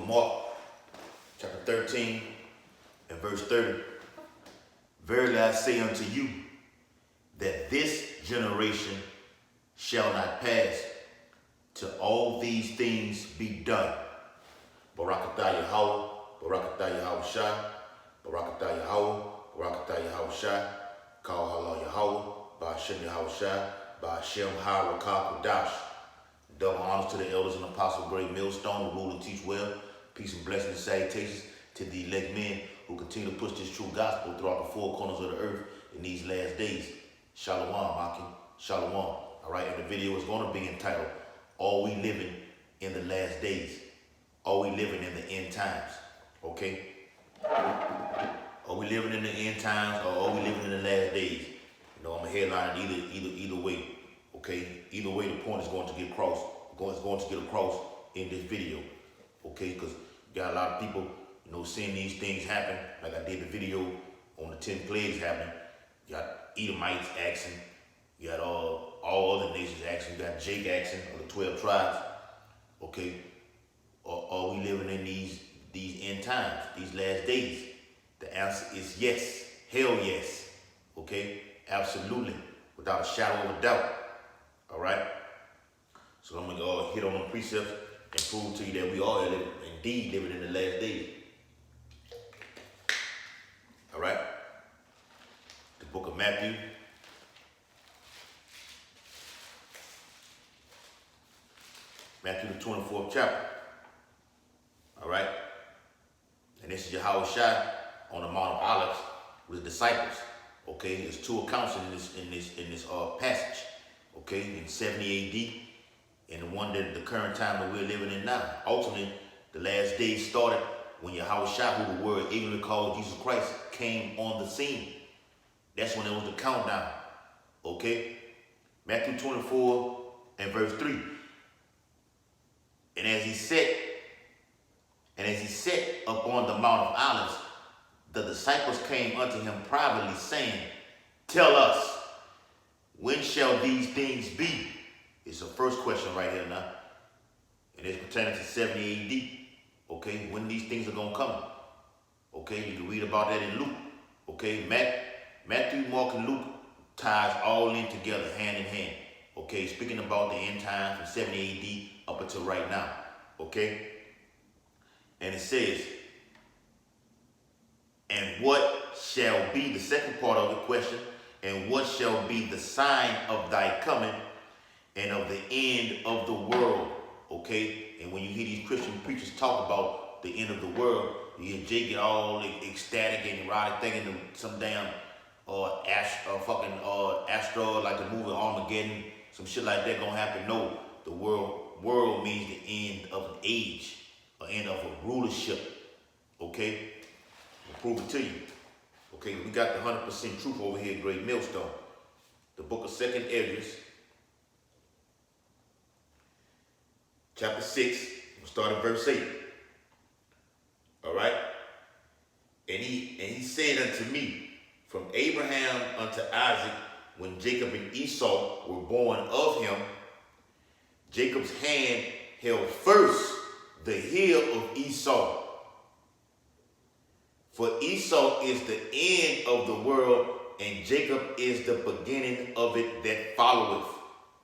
Mark chapter 13 and verse 30. Verily I say unto you, that this generation shall not pass till all these things be done. Barakatah Yahweh, Barakatah Yahweh Shai, Barakatah Yahweh, Barakatah Yahweh Shai, Kal Halal Yahweh, Ba'ashem Yahweh Shai, Ba'ashem HaRakah Kodash. Double honors to the elders and apostles of Great Millstone, who rule and teach well. Peace and blessings and salutations to the elect men who continue to push this true gospel throughout the four corners of the earth in these last days. Shalom, Aki. Shalom. All right, and the video is going to be entitled, Are We Living in the Last Days? Are we living in the end times? Okay? Are we living in the end times or are we living in the last days? You know, I'm a headline either way. Okay? Either way, the point is going to get across. It's going to get across in this video. Okay? Because you got a lot of people, you know, seeing these things happen. Like I did the video on the 10 plagues happening. You got Edomites asking. You got all other nations asking. You got Jake asking, of the 12 tribes. Okay? Or are we living in these end times, these last days? The answer is yes. Hell yes. Okay? Absolutely. Without a shadow of a doubt. All right? So I'm going to go hit on the precepts and prove to you that we are indeed living in the last days. All right? The book of Matthew. Matthew the 24th chapter. All right? And this is Yahweh Shai on the Mount of Olives with the disciples. Okay? There's two accounts in this passage. Okay? In 70 AD and the one that the current time that we're living in now. Ultimately, the last days started when Yahweh Shai, who the word ignorantly called Jesus Christ, came on the scene. That's when it was the countdown. Okay? Matthew 24 and verse 3. And as he sat upon the Mount of Olives, the disciples came unto him privately, saying, Tell us, when shall these things be? It's the first question right here now. And it's pertaining to 70 AD. Okay, when these things are going to come. Okay, you can read about that in Luke. Okay, Matthew, Mark, and Luke ties all in together, hand in hand. Okay, speaking about the end times from 70 AD up until right now. Okay, and it says, and what shall be, the second part of the question, and what shall be the sign of thy coming and of the end of the world? Okay, and when you hear these Christian preachers talk about the end of the world, you hear Jay get all ecstatic and erotic, thinking some damn asteroid like the movie Armageddon, some shit like that gonna happen. No, the world means the end of an age, or end of a rulership. Okay, I'll prove it to you. Okay, we got the 100% truth over here at Great Millstone. The book of 2nd Esdras, chapter 6, we'll start at verse 8. All right? And he said unto me, from Abraham unto Isaac, when Jacob and Esau were born of him, Jacob's hand held first the heel of Esau. For Esau is the end of the world, and Jacob is the beginning of it that followeth.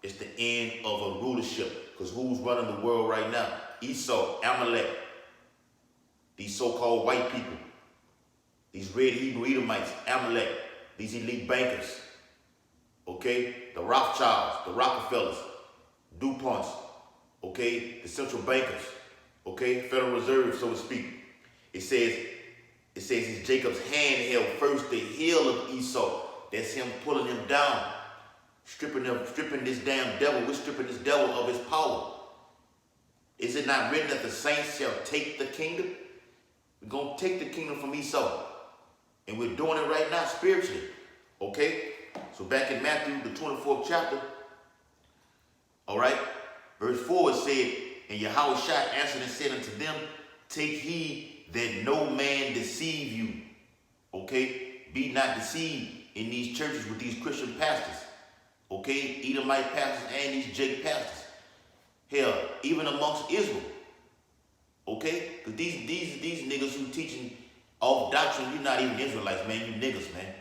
It's the end of a rulership. Because who's running the world right now? Esau, Amalek, these so-called white people, these red Hebrew Edomites, Amalek, these elite bankers, okay? The Rothschilds, the Rockefellers, DuPonts, okay? The central bankers, okay? Federal Reserve, so to speak. It says it's Jacob's hand held first the heel of Esau. That's him pulling him down, stripping this damn devil. We're stripping this devil of his power. Is it not written that the saints shall take the kingdom? We're going to take the kingdom from Esau. And we're doing it right now spiritually. Okay? So back in Matthew, the 24th chapter, all right, verse 4, it said, and Yahweh Shai answered and said unto them, Take heed that no man deceive you. Okay? Be not deceived in these churches with these Christian pastors. Okay? Edomite pastors and these Jake pastors. Hell, even amongst Israel. Okay? Because these niggas who teaching off doctrine, you're not even Israelites, man. You niggas, man.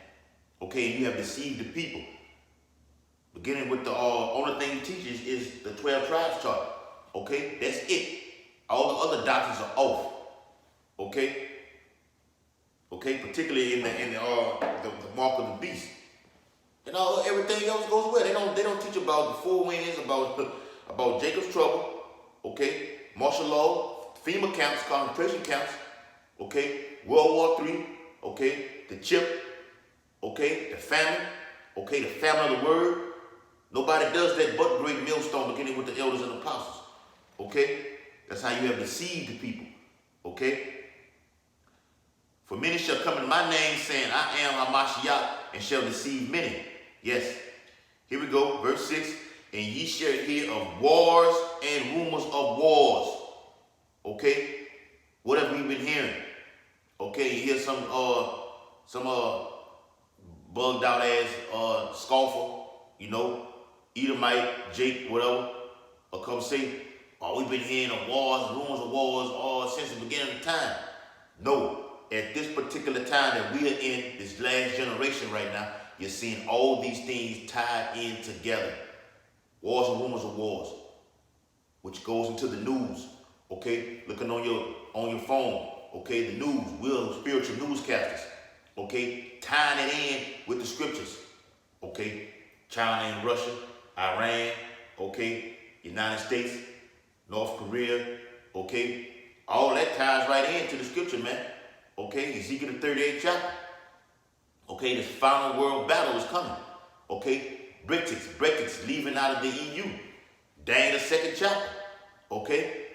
Okay? And you have deceived the people. Beginning with the only thing he teaches is the 12 tribes chart. Okay? That's it. All the other doctrines are off. Okay? Okay? Particularly in the mark of the beast. And everything else goes well. They don't teach about the four winds, about Jacob's trouble. Okay? Martial law, FEMA camps, concentration camps. Okay? World War III. Okay? The chip. Okay? The famine. Okay? The famine of the word. Nobody does that but great millstone, beginning with the elders and apostles. Okay? That's how you have deceived the people. Okay? For many shall come in my name, saying, I am Hamashiach, and shall deceive many. Yes. Here we go. Verse 6. And ye shall hear of wars and rumors of wars. Okay? What have we been hearing? Okay, you hear some bugged out ass scoffer, Edomite, Jake, whatever, or come say, oh, we've been hearing of wars, rumors of wars, since the beginning of time. No. At this particular time that we are in, this last generation right now, you're seeing all these things tied in together. Wars and rumors of wars, which goes into the news. Okay, looking on your phone. Okay, the news. We're spiritual newscasters. Okay, tying it in with the scriptures. Okay, China and Russia, Iran. Okay, United States, North Korea. Okay, all that ties right into the scripture, man. Okay, Ezekiel the 38th chapter. Okay, this final world battle is coming. Okay, Brexit leaving out of the EU. Daniel the 2nd chapter. Okay,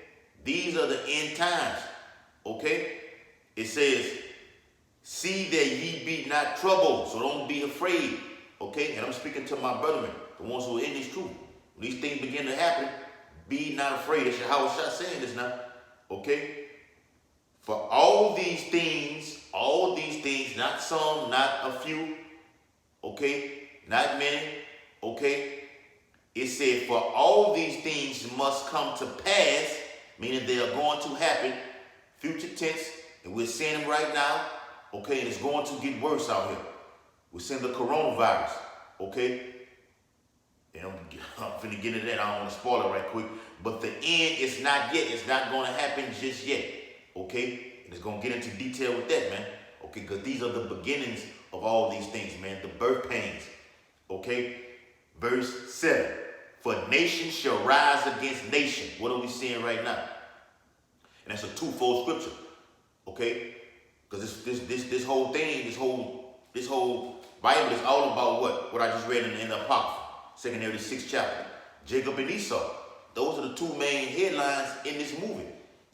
these are the end times. Okay, it says, see that ye be not troubled, so don't be afraid. Okay, and I'm speaking to my brethren, the ones who are in this truth. When these things begin to happen, be not afraid. That's how I'm saying this now. Okay. For all these things, not some, not a few, okay, not many, okay, it said for all these things must come to pass, meaning they are going to happen, future tense, and we're seeing them right now, okay, and it's going to get worse out here. We're seeing the coronavirus, okay, and I'm finna get into that, I don't want to spoil it right quick, but the end is not yet, it's not going to happen just yet. Okay, and it's going to get into detail with that, man. Okay, because these are the beginnings of all these things, man. The birth pains. Okay, verse 7. For nation shall rise against nation. What are we seeing right now? And that's a twofold scripture. Okay, because this whole thing, this whole Bible is all about what? What I just read in the Apocrypha, 2 Nephi 6th chapter. Jacob and Esau. Those are the two main headlines in this movie.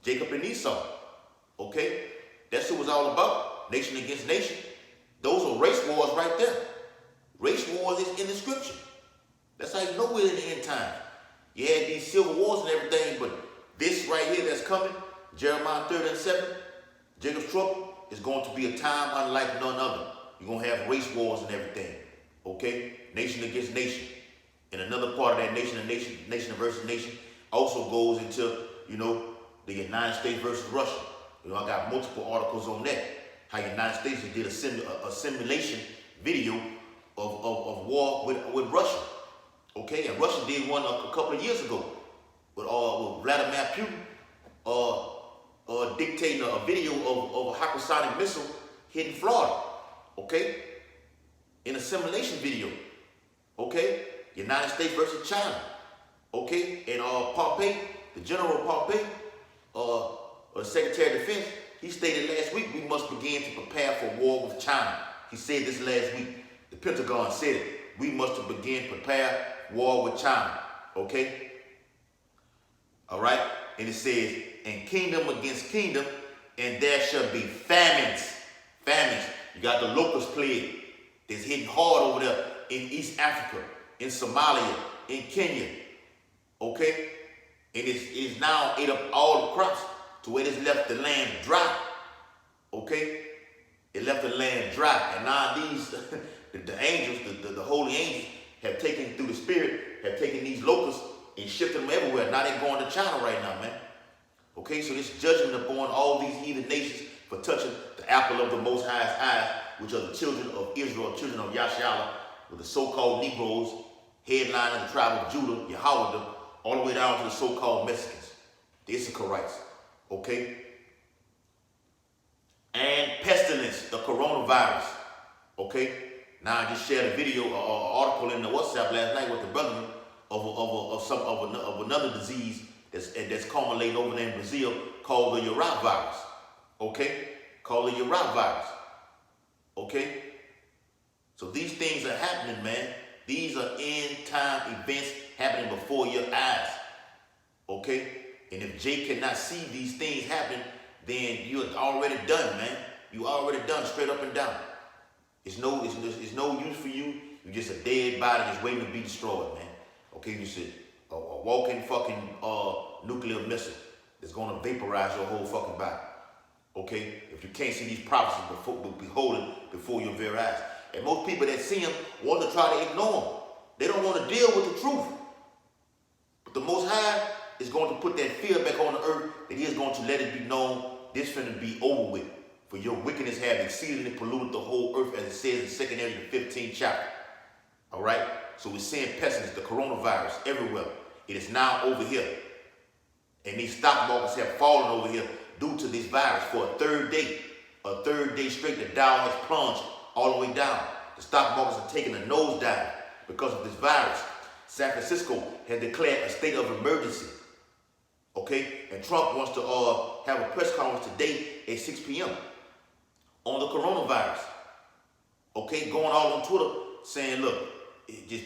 Jacob and Esau. Okay, that's what it was all about. Nation against nation. Those are race wars right there. Race wars is in the scripture. That's how you know we're in the end time. You had these civil wars and everything, but this right here that's coming, Jeremiah 30 and 7, Jacob's trouble, is going to be a time unlike none other. You're going to have race wars and everything. Okay, nation against nation. And another part of that nation versus nation also goes into, the United States versus Russia. I got multiple articles on that. How the United States did a simulation video of war with Russia. Okay, and Russia did one a couple of years ago with Vladimir Putin dictating a video of a hypersonic missile hitting Florida. Okay, in a simulation video. Okay, United States versus China. Okay, and Pompeo, the General Pompeo, the Secretary of Defense, he stated last week we must begin to prepare for war with China. He said this last week. The Pentagon said it. We must begin to prepare war with China. Okay? All right? And it says, and kingdom against kingdom, and there shall be famines. Famines. You got the locust plague that's hitting hard over there in East Africa, in Somalia, in Kenya. Okay? And it's now ate up all the crops to where it's left the land dry. Okay? It left the land dry. And now these, the angels, the holy angels, have taken through the spirit, have taken these locusts and shifted them everywhere. Now they're going to China right now, man. Okay, so this judgment upon all these heathen nations for touching the apple of the Most High's eyes, which are the children of Israel, children of Yashala, with the so-called Negroes, headline of the tribe of Judah, Yahweh, all the way down to the so-called Mexicans, the Issacharites. Okay? And pestilence, the coronavirus. Okay? Now I just shared a video or article in the WhatsApp last night with the brother of another disease that's culminating over there in Brazil called the Uriah virus. Okay? Called the Uriah virus. Okay? So these things are happening, man. These are end time events happening before your eyes. Okay? And if Jay cannot see these things happening, then you're already done, man. You already done, straight up and down. It's no use for you. You're just a dead body just waiting to be destroyed, man. Okay, you're just a walking fucking nuclear missile that's gonna vaporize your whole fucking body. Okay? If you can't see these prophecies beholding before your very eyes. And most people that see them want to try to ignore them. They don't want to deal with the truth. But the Most High is going to put that fear back on the earth that he is going to let it be known this finna be over with. For your wickedness have exceedingly polluted the whole earth, as it says in 2 Ezra, the 15th chapter. All right? So we're seeing pestilence, the coronavirus, everywhere. It is now over here. And these stock markets have fallen over here due to this virus for a third day. A third day straight, the Dow has plunged all the way down. The stock markets are taking a nosedive because of this virus. San Francisco has declared a state of emergency. Okay? And Trump wants to have a press conference today at 6 p.m. on the coronavirus. Okay? Going all on Twitter saying, look,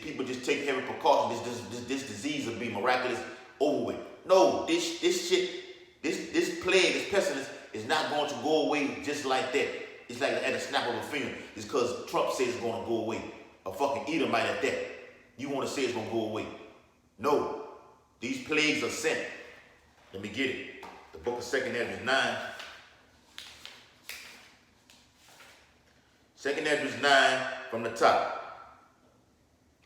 people just take heavy precautions. This disease will be miraculous over with. No, this plague, this pestilence is not going to go away just like that. It's like at a snap of a finger. It's because Trump says it's going to go away. A fucking Edomite at that. You want to say it's going to go away. No. These plagues are sent. Let me get it. The book of 2 Ezra 9. 2 Ezra 9 from the top.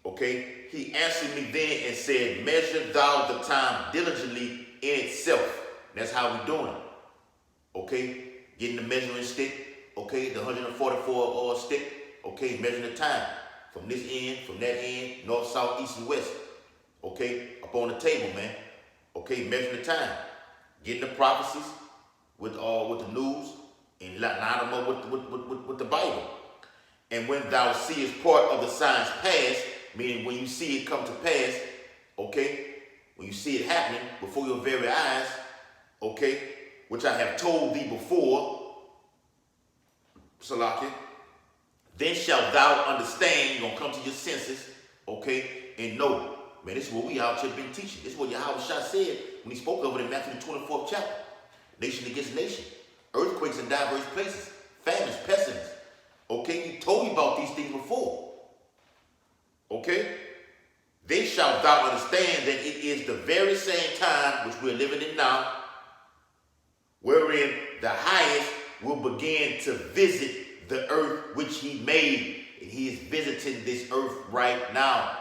Okay? He answered me then and said, measure thou the time diligently in itself. That's how we doing it. Okay? Getting the measuring stick. Okay? The 144 stick. Okay? Measuring the time. From this end, from that end, north, south, east, and west. Okay? Up on the table, man. Okay? Measuring the time. Getting the prophecies with the news and line them up with the Bible. And when thou seest part of the signs pass, meaning when you see it come to pass, okay, when you see it happening before your very eyes, okay, which I have told thee before, Salakia, then shalt thou understand, you're going to come to your senses, okay, and know. Man, this is what we out here been teaching. This is what Yahweh Shah said when he spoke over it in Matthew the 24th chapter. Nation against nation. Earthquakes in diverse places. Famines, pestilence. Okay, he told you about these things before. Okay? Then shalt thou understand that it is the very same time which we're living in now, wherein the highest will begin to visit the earth which he made. And he is visiting this earth right now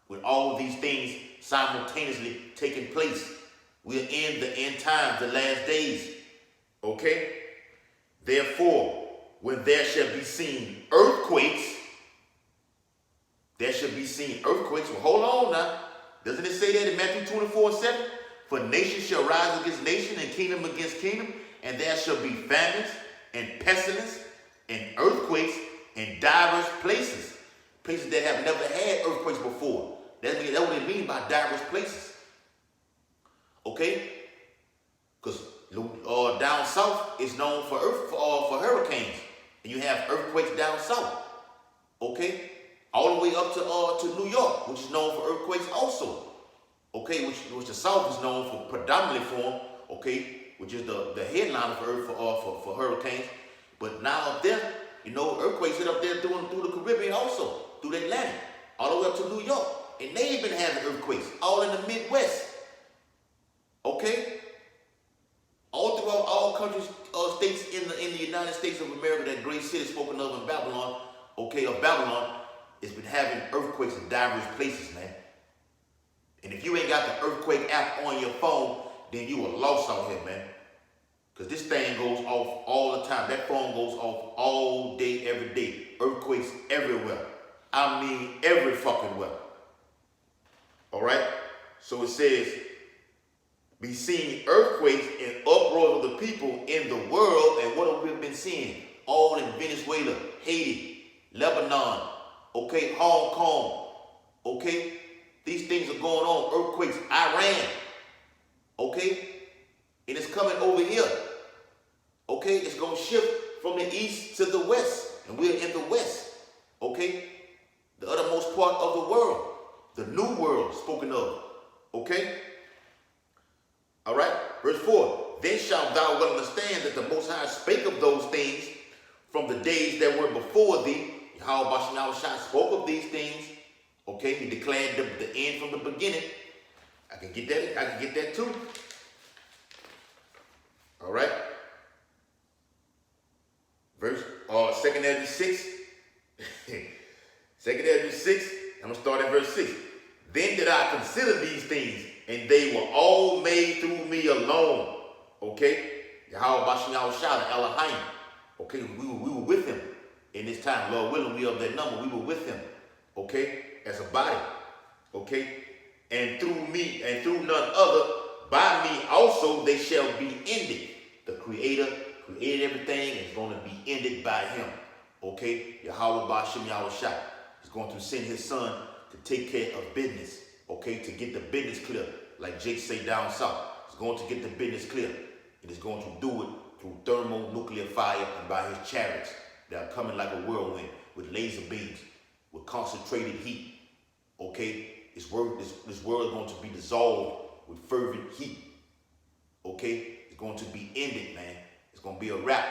with all of these things simultaneously taking place. We're in the end times, the last days. Okay? Therefore, when there shall be seen earthquakes, there shall be seen earthquakes. Well, hold on now. Doesn't it say that in Matthew 24:7? For nation shall rise against nation and kingdom against kingdom, and there shall be famines and pestilence and earthquakes in diverse places. Places that have never had earthquakes before. That's what they mean by diverse places. Okay? Because down south is known for for hurricanes. And you have earthquakes down south. Okay? All the way up to New York, which is known for earthquakes also. Okay? Which the south is known for predominantly for, okay, which is the headline for hurricanes. But now up there, you know, earthquakes hit up there through the Caribbean also, through the Atlantic, all the way up to New York. And they've been having earthquakes all in the Midwest. Okay? All throughout all countries, states in the United States of America, that great city spoken of in Babylon, okay, of Babylon, has been having earthquakes in diverse places, man. And if you ain't got the earthquake app on your phone, then you are lost out here, man. Because this thing goes off all the time. That phone goes off all day, every day. Earthquakes everywhere. I mean, every fucking where. All right? So it says, be seeing earthquakes and uproar of the people in the world. And what have we been seeing? All in Venezuela, Haiti, Lebanon, okay, Hong Kong, okay? These things are going on. Earthquakes, Iran, okay? And it's coming over here. Okay, it's going to shift from the east to the west. And we're in the west. Okay? The uttermost part of the world. The new world spoken of. Okay? All right? Verse 4. Then shalt thou well understand that the Most High spake of those things from the days that were before thee. Yahweh Bashim spoke of these things. Okay? He declared the end from the beginning. I can get that. I can get that too. All right? Verse 2 Ezra 6. 2 Ezra 6. I'm going to start at verse 6. Then did I consider these things, and they were all made through me alone. Okay? Yahweh Bashim Yahushua, Elohim. Okay? We were with him in this time. Lord willing, we of that number. We were with him. Okay? As a body. Okay? And through me, and through none other, by me also they shall be ended. The Creator created everything and it's going to be ended by him. Okay? Yahweh Bashim Yahushua is going to send his son to take care of business. Okay? To get the business clear. Like Jake say down south. He's going to get the business clear. And he's going to do it through thermonuclear fire and by his chariots that are coming like a whirlwind with laser beams, with concentrated heat. Okay? This world is going to be dissolved with fervent heat. Okay? It's going to be ended, man. It's going to be a wrap,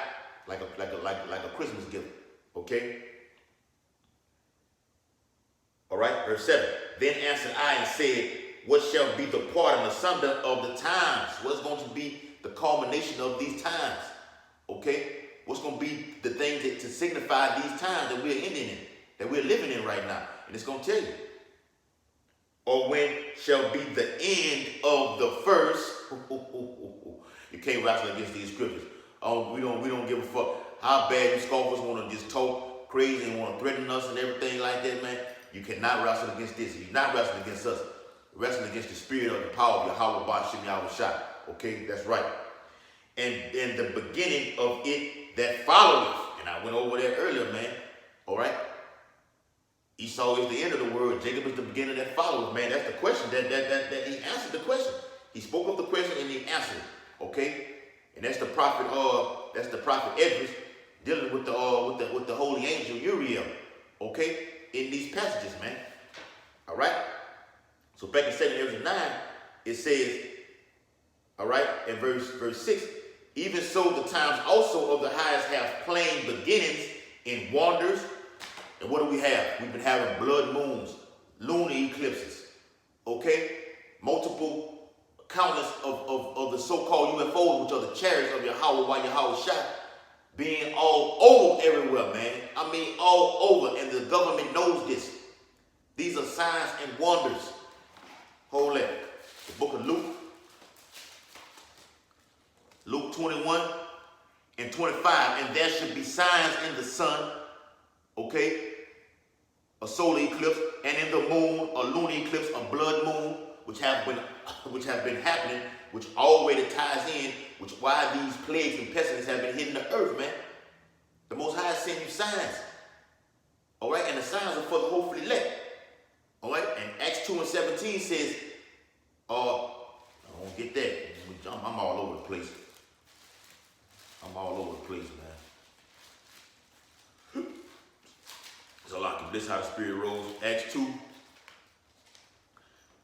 like a Christmas gift. Okay? All right, verse 7. Then answered I and said, what shall be the part and asunder of the times? What's going to be the culmination of these times? Okay? What's going to be the thing to signify these times that we're ending in, that we're living in right now? And it's going to tell you. Or when shall be the end of the first. You can't wrestle against these scriptures. We don't give a fuck how bad you scoffers want to just talk crazy and want to threaten us and everything like that, man. You cannot wrestle against this. You're not wrestling against us. You're wrestling against the spirit or the power of Yahweh Bashim Yahushua. Okay, that's right. And the beginning of it that followeth. And I went over that earlier, man. All right. Esau is the end of the world. Jacob is the beginning that follows, man. That's the question. That he answered the question. He spoke of the question and he answered it. Okay? And that's the prophet Esdras dealing with the holy angel Uriel. Okay? In these passages, man. All right? So back in 2 Ezra 9, it says, all right, in verse 6, even so the times also of the highest have plain beginnings in wonders. And what do we have? We've been having blood moons, lunar eclipses, okay? Multiple countless of the so-called UFOs, which are the chariots of Yahweh Yahushua, being all over everywhere, man. I mean, all over, and the government knows this. These are signs and wonders. Hold it. The book of Luke. Luke 21 and 25. And there should be signs in the sun, okay? A solar eclipse, and in the moon, a lunar eclipse, a blood moon, which have been happening, which already ties in, which why these plagues and pestilence have been hitting the earth, man. The Most High send you signs. All right, and the signs are for the hopefully elect. All right, and Acts 2 and 17 says, I don't get that. I'm all over the place. I'm all over the place, man. There's a lot. This is how the Spirit rolls. Acts 2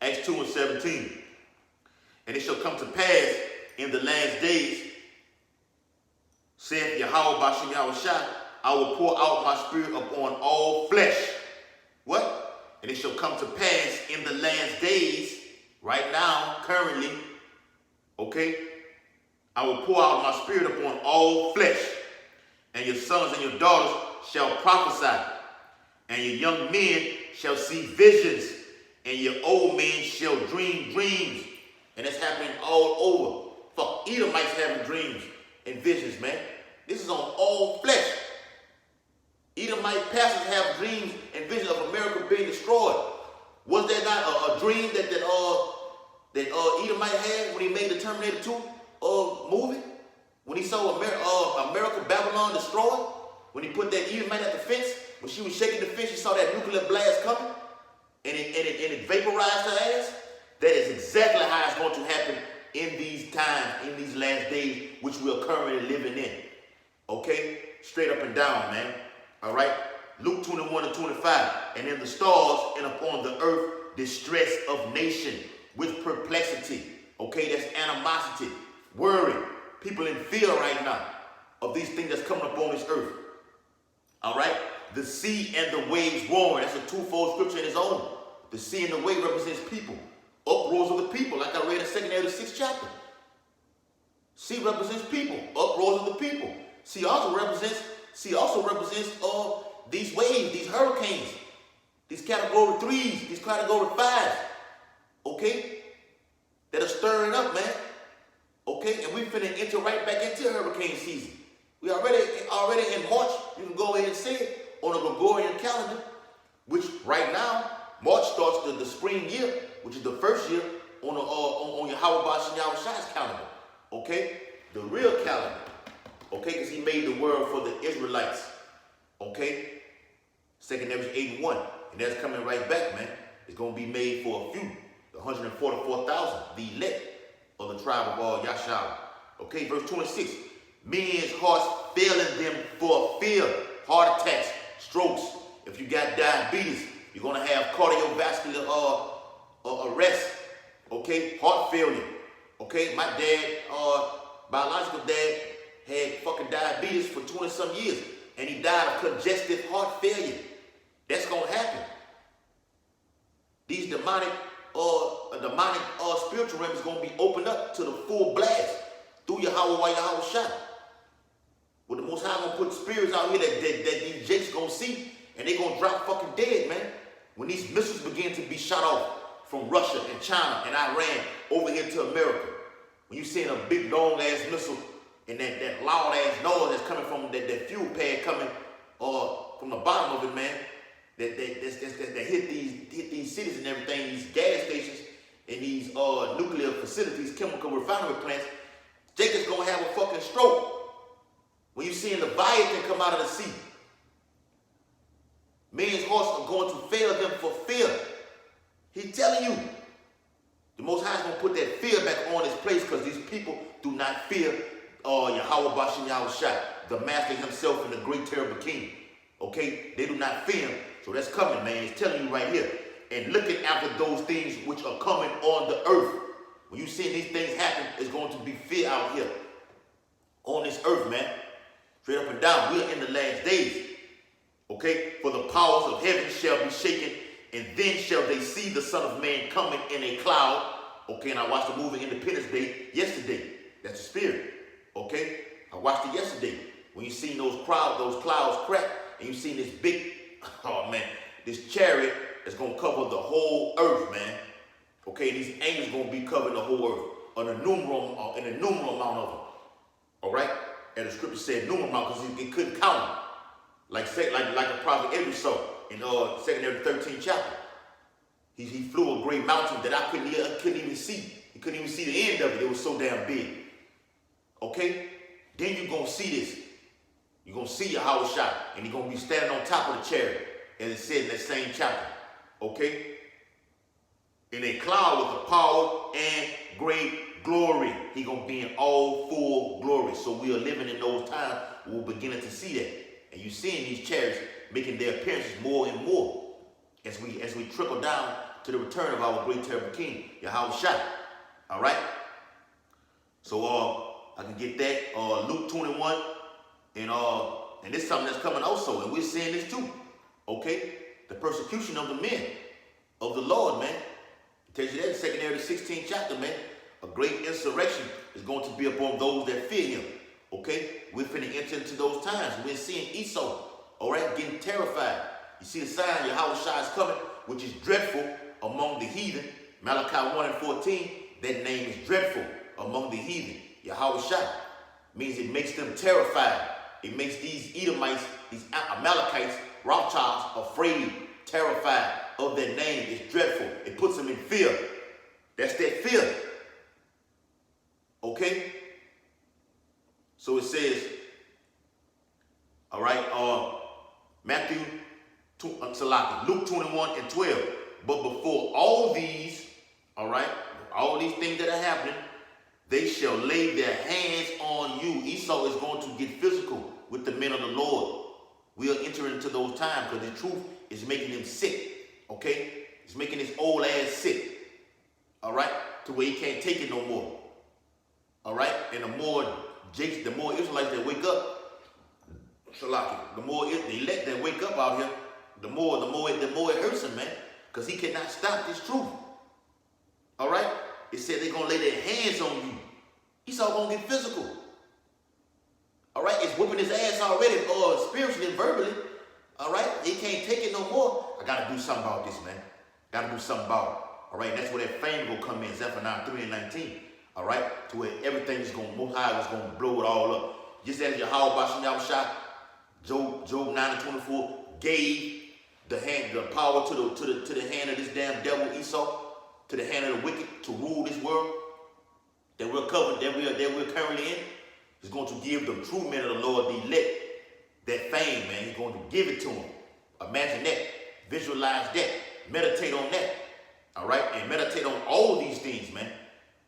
and 17. And it shall come to pass in the last days, saith Yahweh Bashim Yahushua, I will pour out my spirit upon all flesh. What? And it shall come to pass in the last days, right now, currently, okay? I will pour out my spirit upon all flesh, and your sons and your daughters shall prophesy, and your young men shall see visions, and your old men shall dream dreams. And it's happening all over. Fuck, Edomites having dreams and visions, man. This is on all flesh. Edomite pastors have dreams and visions of America being destroyed. Was that not a dream that Edomite had when he made the Terminator 2 movie? When he saw America, Babylon destroyed? When he put that Edomite at the fence? When she was shaking the fence, she saw that nuclear blast coming? And it vaporized her ass? That is exactly how it's going to happen in these times, in these last days, which we are currently living in. Okay? Straight up and down, man. All right? Luke 21 and 25. And in the stars and upon the earth, distress of nation with perplexity. Okay? That's animosity, worry. People in fear right now of these things that's coming upon this earth. All right? The sea and the waves roaring. That's a twofold scripture in its own. The sea and the wave represents people. Uproars of the people, like I read in 2 Ezra 6th chapter. Sea represents people. Uproars of the people. Sea also represents these waves, these hurricanes, these category 3s, these category 5s. Okay? That are stirring up, man. Okay? And we finna enter right back into hurricane season. We already in March. You can go ahead and say it on a Gregorian calendar, which right now, March starts the spring year, which is the first year on your Yahweh Shai's calendar. Okay? The real calendar. Okay? Because he made the world for the Israelites. Okay? 2nd Ezra 8 and 1. And that's coming right back, man. It's going to be made for a few. The 144,000, the elect of the tribe of Yashar. Okay? Verse 26. Men's hearts failing them for fear. Heart attacks, strokes. If you got diabetes, you're going to have cardiovascular arrest. Okay? Heart failure. Okay? My dad, biological dad, had fucking diabetes for 20-some years. And he died of congestive heart failure. That's going to happen. These demonic spiritual realm is going to be opened up to the full blast through Yahweh Shai. Well, the Most High going to put spirits out here that these jakes going to see, and they going to drop fucking dead, man. When these missiles begin to be shot off from Russia and China and Iran over here to America, when you seeing a big long-ass missile and that loud-ass noise that's coming from that fuel pad coming from the bottom of it, man, that hit these cities and everything, these gas stations and these nuclear facilities, chemical refinery plants, Jacob's gonna have a fucking stroke when you seeing the Leviathan come out of the sea. Men's hearts are going to fail them for fear. He's telling you. The Most High is going to put that fear back on his place because these people do not fear Yahweh Bashem Yahweh Shai, the Master himself and the great terrible King. Okay? They do not fear him. So that's coming, man. He's telling you right here. And looking after those things which are coming on the earth. When you see these things happen, it's going to be fear out here. On this earth, man. Straight up and down. We're in the last days. Okay? For the powers of heaven shall be shaken, and then shall they see the Son of Man coming in a cloud. Okay? And I watched the movie Independence Day yesterday. That's the spirit. Okay? I watched it yesterday. When you seen those clouds crack, and you seen this big, this chariot that's going to cover the whole earth, man. Okay? These angels going to be covering the whole earth. An innumerable amount of them. All right? And the scripture said numerable amount because it couldn't count them. Like the prophet Ezra saw in 2 Ezra 13th chapter. He flew a great mountain that I couldn't even see. He couldn't even see the end of it. It was so damn big. Okay? Then you're going to see this. You're going to see Yahweh Shai. And he's going to be standing on top of the chariot. As it said in that same chapter. Okay? In a cloud with the power and great glory. He's going to be in all full glory. So we are living in those times. We're beginning to see that. And you're seeing these chariots making their appearances more and more as we trickle down to the return of our great terrible King, Yahweh Shai. All right? So I can get that. Luke 21. And this is something that's coming also. And we're seeing this too. Okay? The persecution of the men of the Lord, man. It tells you that in 2 Ezra 16th chapter, man. A great insurrection is going to be upon those that fear him. Okay? We're finna enter into those times. We're seeing Esau, all right, getting terrified. You see the sign, Yahweh Shai is coming, which is dreadful among the heathen. Malachi 1 and 14. that name is dreadful among the heathen. Yahweh Shai means it makes them terrified. It makes these Edomites, these Amalekites, Rothschilds, afraid, terrified of that name. It's dreadful. It puts them in fear. That's that fear. Okay? So it says, all right, Luke 21 and 12. But before all these, all right, all these things that are happening, they shall lay their hands on you. Esau is going to get physical with the men of the Lord. We'll enter into those times because the truth is making him sick. Okay? It's making his old ass sick. All right? To where he can't take it no more. All right? And the more Israelites that wake up, the more elect that wake up out here, the more it hurts him, man. Because he cannot stop this truth. All right? It said they're going to lay their hands on you. Esau going to get physical. All right? It's whipping his ass already, spiritually and verbally. All right? He can't take it no more. I got to do something about this, man. Got to do something about it. All right? And that's where that fame will come in, Zephaniah 3 and 19. All right? To where everything is going, Most High is going to blow it all up. Just as Yahweh Bashim Job 9 and 24 gave the power to the hand of this damn devil Esau, to the hand of the wicked to rule this world that we're currently in. He's going to give the true men of the Lord, the elect, that fame, man. He's going to give it to them. Imagine that. Visualize that. Meditate on that. All right? And meditate on all these things, man.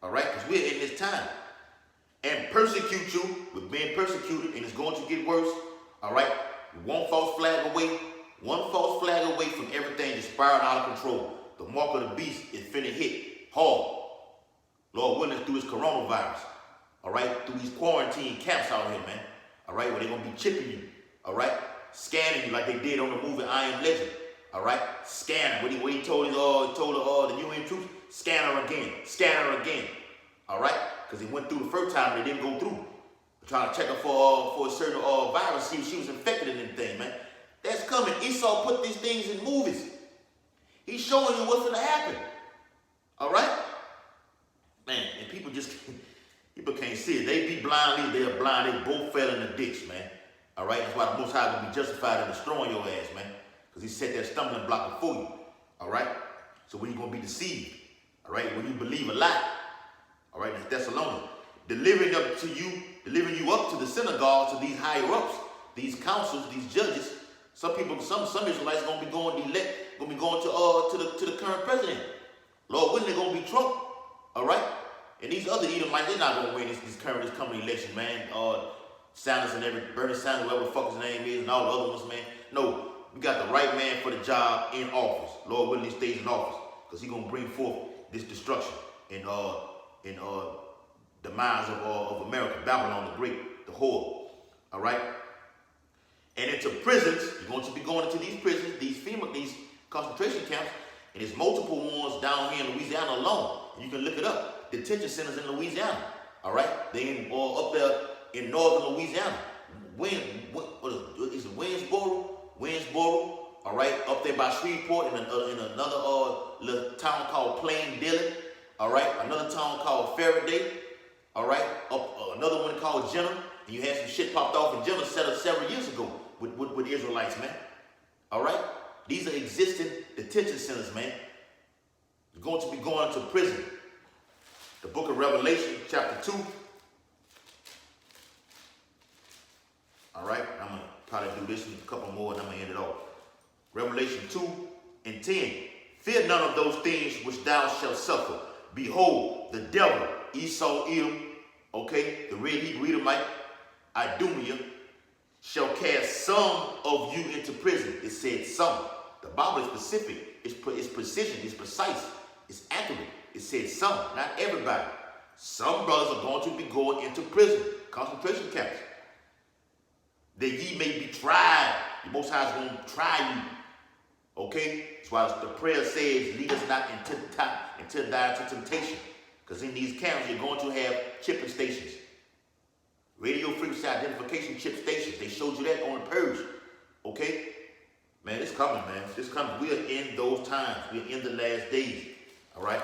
All right? Because we're in this time. And persecute you with being persecuted, and it's going to get worse. All right? One false flag away from everything just spiraling out of control. The mark of the beast is finna hit hard. Lord willing, through this coronavirus. All right? Through these quarantine camps out here, man. All right? Where they're going to be chipping you. All right? Scanning you like they did on the movie I Am Legend. All right? Scanning. What he told the UN troops, scan her again. All right? Because he went through the first time and they didn't go through. Trying to check her for a certain virus, see if she was infected in anything, man. That's coming. Esau put these things in movies. He's showing you what's going to happen. All right? Man, and people can't see it. They be blind, they're blind. They both fell in the ditch, man. All right? That's why the Most High will be justified in destroying your ass, man. Because he set that stumbling block before you. All right? So when you're going to be deceived. All right? When you believe a lie. All right? That's Thessalonians. Delivering you up to the synagogues, to these higher ups, these councils, these judges. Some Israelites are going to be going to the current president. Lord willing, they're going to be Trump. All right? And these other Edomites, they're not going to win this coming election, man. Sanders and Bernie Sanders, whatever the fuck his name is, and all the other ones, man. No, we got the right man for the job in office. Lord willing, he stays in office. Because he's going to bring forth this destruction in the minds of America, Babylon the Great, the whore. All right? And into prisons, you're going to be going into these prisons, these concentration camps, and there's multiple ones down here in Louisiana alone. You can look it up. Detention centers in Louisiana. All right? They up there in northern Louisiana. What is it? Winsboro. All right? Up there by Shreveport in another little town called Plain-Dillon. All right? Another town called Faraday. All right? Another one called Jenner. And you had some shit popped off in Jenner set up several years ago with Israelites, man. All right? These are existing detention centers, man. You're going to be going to prison. The book of Revelation, chapter 2. All right? I'm going to probably do this and a couple more, and I'm going to end it off. Revelation 2 and 10. Fear none of those things which thou shalt suffer. Behold, the devil, Esau, Edom, okay, the red Hebrew Edomite, Idumea, shall cast some of you into prison. It said some. The Bible is specific. It's precision. It's precise. It's accurate. It said some, not everybody. Some brothers are going to be going into prison, concentration camps, that ye may be tried. The Most High is going to try you. Okay? That's why the prayer says, lead us not into temptation. Because in these camps, you're going to have chipping stations. Radio frequency identification chip stations. They showed you that on the purge. Okay? Man, it's coming, man. It's coming. We are in those times. We're in the last days. All right?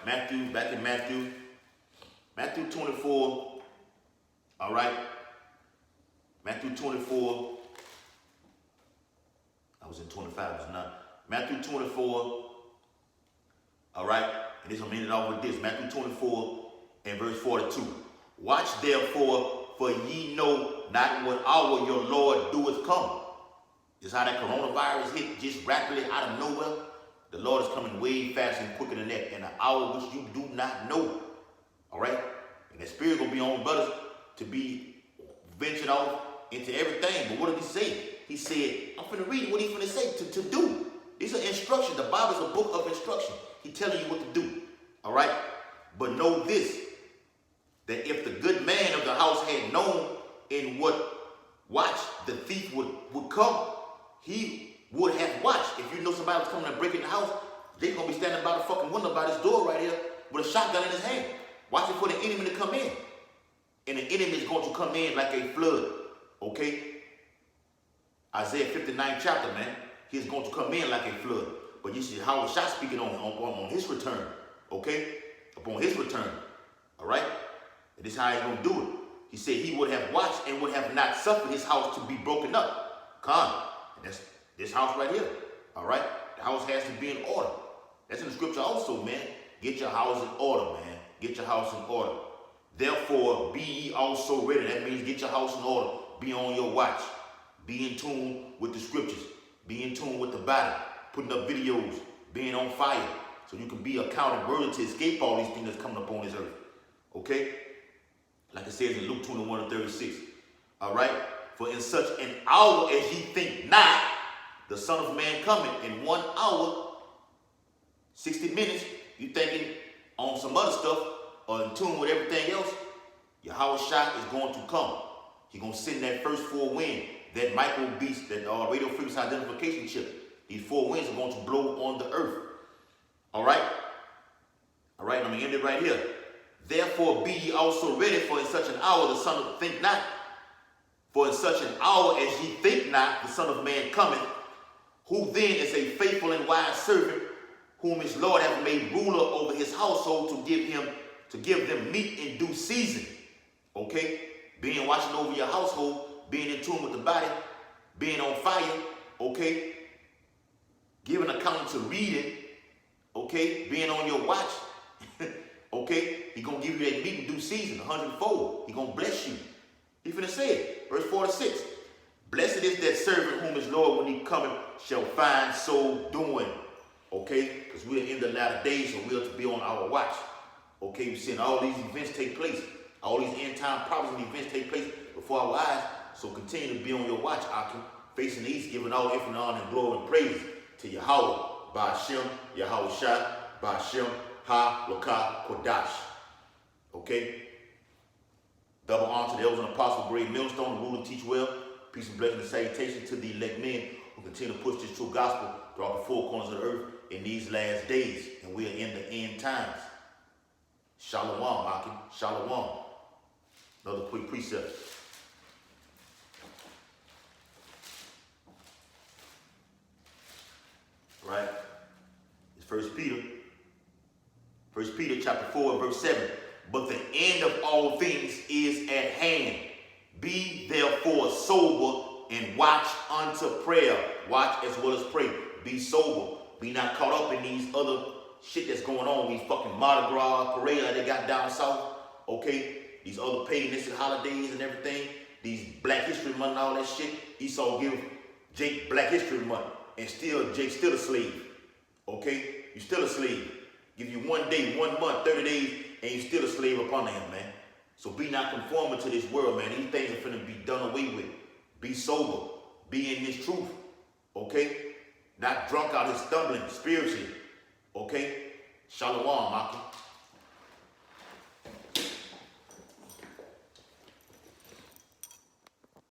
back in Matthew 24, all right? Matthew 24, I was in 25 just now. Matthew 24, all right? And this I'm ending off with this. Matthew 24 and verse 42. Watch therefore, for ye know not what hour your Lord doeth come. Just how that coronavirus hit just rapidly out of nowhere. The Lord is coming way faster and quicker than that in an hour which you do not know. All right? And that spirit going to be on brothers to be ventured off into everything. But what did he say? He said, I'm finna read it. What he finna say? To do. It's an instruction. The Bible is a book of instruction. He's telling you what to do. All right? But know this, that if the good man of the house had known in what watch the thief would come, he would have watched. If you know somebody was coming and breaking the house, they're going to be standing by the fucking window by this door right here with a shotgun in his hand, watching for the enemy to come in. And the enemy is going to come in like a flood. Okay? Isaiah 59 chapter, man. He's going to come in like a flood. But you see Howard Shot speaking on his return. Okay? Upon his return. All right? And this is how he's going to do it. He said he would have watched and would have not suffered his house to be broken up. Come. And that's this house right here. All right? The house has to be in order. That's in the scripture also, man. Get your house in order, man. Get your house in order. Therefore, be ye also ready. That means get your house in order. Be on your watch. Be in tune with the scriptures. Be in tune with the Bible. Putting up videos. Being on fire. So you can be accounted worthy to escape all these things that's coming upon this earth. Okay? Like it says in Luke 21 and 36. All right? For in such an hour as ye think not, the Son of Man coming. In 1 hour, 60 minutes, you thinking on some other stuff or in tune with everything else, Yahweh Shah is going to come. He's going to send that first 4 wind, that micro beast, that radio frequency identification chip. These 4 winds are going to blow on the earth. All right? All right, I'm going to end it right here. Therefore be ye also ready, for in such an hour the Son of think not. For in such an hour as ye think not, the Son of Man cometh, who then is a faithful and wise servant, whom his Lord hath made ruler over his household to give them meat in due season. Okay? Being watching over your household, being in tune with the body, being on fire, okay? Giving account to reading, okay? Being on your watch, okay? He gonna give you that meat in due season, 100-fold. He gonna bless you. He finna say it, verse 46. Blessed is that servant whom his Lord, when he cometh, shall find so doing. Okay? Because we are in the latter days, so we are to be on our watch. Okay? We're seeing all these events take place. All these end time problems and events take place before our eyes. So continue to be on your watch, Akim. Facing the east, giving all infinite honor and glory and praise to Yahweh, Ba'ashem, Yahweh Shah, Ba'ashem, Ha, Lokah, Kodash. Okay? Double honor to the elders and apostles, great millstone, the ruler, teach well. Peace and blessing and salutation to the elect men who continue to push this true gospel throughout the four corners of the earth in these last days. And we are in the end times. Shalom, Akim. Shalom. Another quick precept. Right? It's 1 Peter. 1 Peter chapter 4 and verse 7. But the end of all things is at hand. Be therefore sober and watch unto prayer. Watch as well as pray. Be sober. Be not caught up in these other shit that's going on. These fucking Mardi Gras parade that they got down south. Okay? These other paganistic holidays and everything. These Black History Month and all that shit. Esau give Jake Black History Month. And still, Jake's still a slave. Okay? You're still a slave. Give you 1 day, 1 month, 30 days, and you're still a slave upon him, man. So be not conforming to this world, man. These things are finna be done away with. Be sober. Be in this truth. Okay? Not drunk out here stumbling spiritually. Okay? Shalom, Maki.